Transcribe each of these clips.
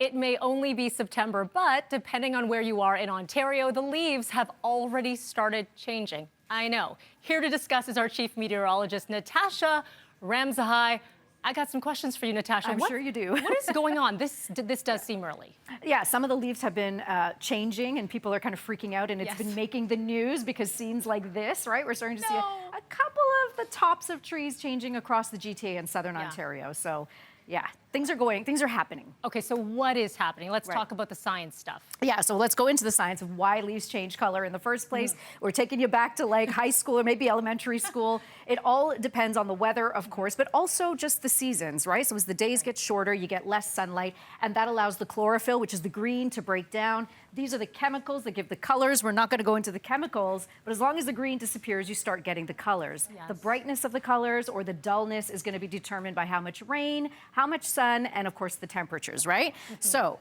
It may only be September, but depending on where you are in Ontario, the leaves have already started changing. I know. Here to discuss is our chief meteorologist, Natasha Ramsahai. I got some questions for you, Natasha. I'm sure you do. What is going on? This does seem early. Yeah, some of the leaves have been changing and people are kind of freaking out, and it's been making the news because scenes like this, right? We're starting to see a couple of the tops of trees changing across the GTA in southern Ontario. So yeah, things are happening. Okay, so what is happening? Let's talk about the science stuff. Yeah, so let's go into the science of why leaves change color in the first place. We're taking you back to like high school or maybe elementary school. It all depends on the weather, of course, but also just the seasons, right? So as the days get shorter, you get less sunlight, and that allows the chlorophyll, which is the green, to break down. These are the chemicals that give the colors. We're not going to go into the chemicals, but as long as the green disappears, you start getting the colors. Yes. The brightness of the colors or the dullness is going to be determined by how much rain, how much sun, and of course the temperatures, right? So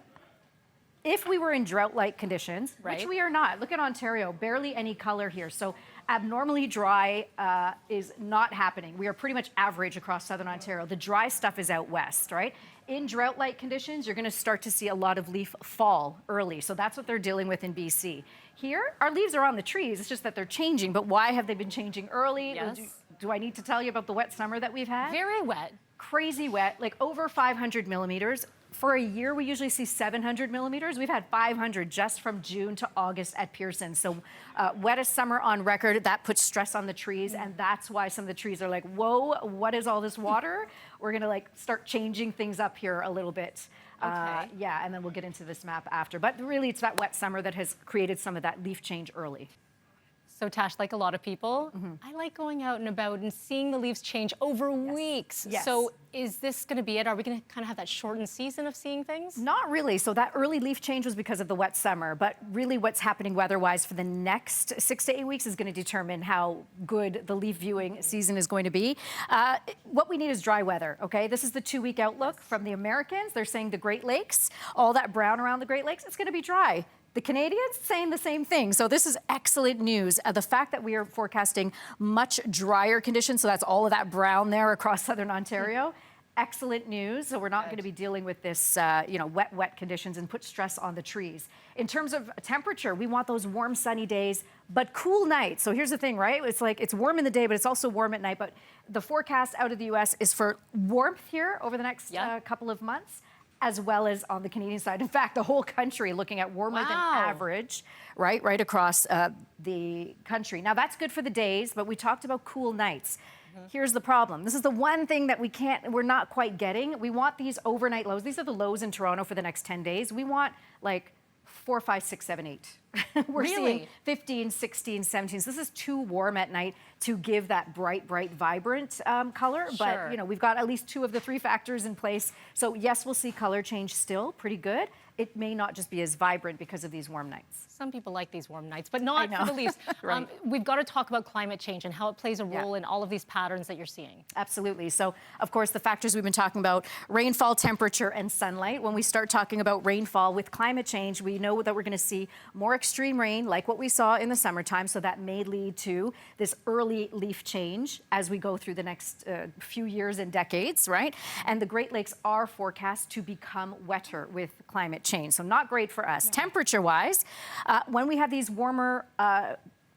if we were in drought-like conditions, which we are not, look at Ontario, barely any color here. So abnormally dry is not happening. We are pretty much average across southern Ontario. The dry stuff is out west, right? In drought-like conditions, you're going to start to see a lot of leaf fall early. So that's what they're dealing with in BC. Here, our leaves are on the trees. It's just that they're changing. But why have they been changing early? Yes. Do I need to tell you about the wet summer that we've had? Very wet. Crazy wet, like over 500 millimeters. For a year, we usually see 700 millimeters. We've had 500 just from June to August at Pearson. So wettest summer on record. That puts stress on the trees, and that's why some of the trees are like, whoa, what is all this water? We're gonna like start changing things up here a little bit. Yeah, and then we'll get into this map after. But really, it's that wet summer that has created some of that leaf change early. So Tash, like a lot of people, I like going out and about and seeing the leaves change over weeks. Yes. So is this going to be it? Are we going to kind of have that shortened season of seeing things? Not really. So that early leaf change was because of the wet summer, but really what's happening weather-wise for the next 6 to 8 weeks is going to determine how good the leaf viewing season is going to be. What we need is dry weather, okay? This is the 2-week outlook from the Americans. They're saying the Great Lakes, all that brown around the Great Lakes, it's going to be dry. The Canadians saying the same thing. So this is excellent news. The fact that we are forecasting much drier conditions, so that's all of that brown there across southern Ontario, excellent news. So we're not going to be dealing with this, wet conditions and put stress on the trees. In terms of temperature, we want those warm, sunny days, but cool nights. So here's the thing, right? It's like it's warm in the day, but it's also warm at night. But the forecast out of the U.S. is for warmth here over the next couple of months, as well as on the Canadian side. In fact, the whole country looking at warmer than average, right across the country. Now that's good for the days, but we talked about cool nights. Here's the problem. This is the one thing that we're not quite getting. We want these overnight lows. These are the lows in Toronto for the next 10 days. We want like 4, 5, 6, 7, 8. We're seeing 15, 16, 17. So this is too warm at night to give that bright, vibrant color. But, we've got at least 2 of the 3 factors in place. So yes, we'll see color change still pretty good. It may not just be as vibrant because of these warm nights. Some people like these warm nights, but not for the leaves. We've got to talk about climate change and how it plays a role in all of these patterns that you're seeing. Absolutely. So, of course, the factors we've been talking about, rainfall, temperature, and sunlight. When we start talking about rainfall with climate change, we know that we're going to see more extreme rain like what we saw in the summertime. So that may lead to this early leaf change as we go through the next few years and decades, right? And the Great Lakes are forecast to become wetter with climate change. So not great for us. Temperature-wise, when we have these warmer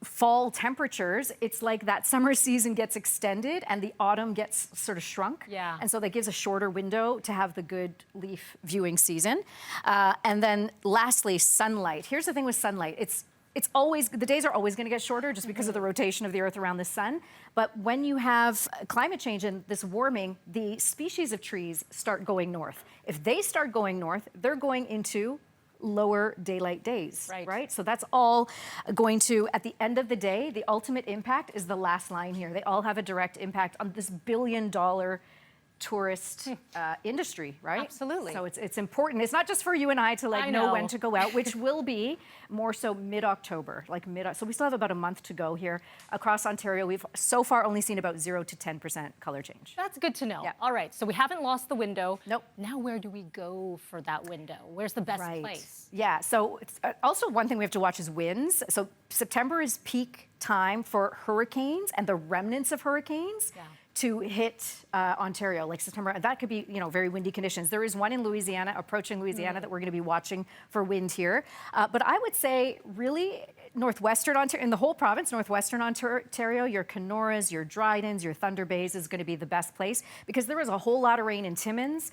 fall temperatures, it's like that summer season gets extended and the autumn gets sort of shrunk. Yeah. And so that gives a shorter window to have the good leaf viewing season. And then lastly, sunlight. Here's the thing with sunlight. It's always, the days are always going to get shorter just because of the rotation of the Earth around the sun. But when you have climate change and this warming, the species of trees start going north. If they start going north, they're going into lower daylight days, right? So that's all going to, at the end of the day, the ultimate impact is the last line here. They all have a direct impact on this billion-dollar tourist industry, right? Absolutely. So it's important. It's not just for you and I to know when to go out, which will be more so mid-October, so we still have about a month to go here across Ontario. We've so far only seen about 0 to 10% color change. That's good to know. Yeah. All right, so we haven't lost the window. Nope. Now where do we go for that window? Where's the best place? Yeah, so it's also one thing we have to watch is winds. So September is peak time for hurricanes and the remnants of hurricanes. to hit Ontario, like September. That could be, very windy conditions. There is one in Louisiana, approaching Louisiana, that we're going to be watching for wind here. But I would say really northwestern Ontario, in the whole province, northwestern Ontario, your Kenoras, your Drydens, your Thunder Bays is going to be the best place because there is a whole lot of rain in Timmins.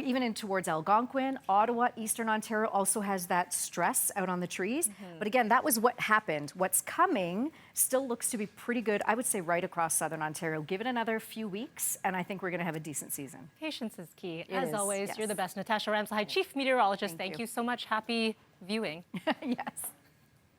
Even in towards Algonquin, Ottawa, Eastern Ontario also has that stress out on the trees. But again, that was what happened. What's coming still looks to be pretty good, I would say, right across Southern Ontario. Give it another few weeks, and I think we're going to have a decent season. Patience is key. As always, yes. you're the best. Natasha Ramsahai, Chief Meteorologist, thank you so much. Happy viewing. Yes.